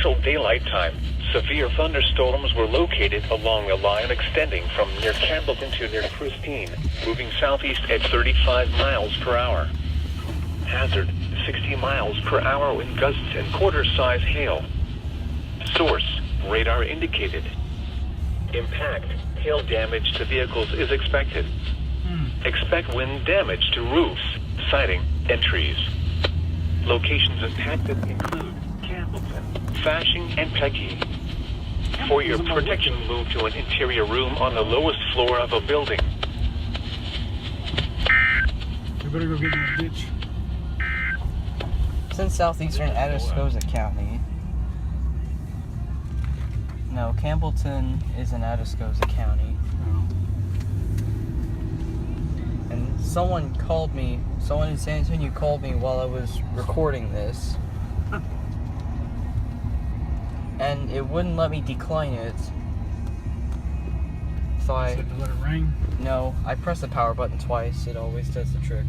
Central Daylight Time, severe thunderstorms were located along a line extending from near Campbellton to near Christine, moving southeast at 35 miles per hour. Hazard, 60 miles per hour wind gusts and quarter-size hail. Source, radar indicated. Impact, hail damage to vehicles is expected. Expect wind damage to roofs, siding, and trees. Locations impacted include Campbellton, Fashing, and Peggy. For your protection, move to an interior room on the lowest floor of a building. We better go get in the ditch. It's in southeastern Atascosa County. No, Campbellton is in Atascosa County. And someone in San Antonio called me while I was recording this. And it wouldn't let me decline it. So Said to let it ring. No, I pressed the power button twice. It always does the trick.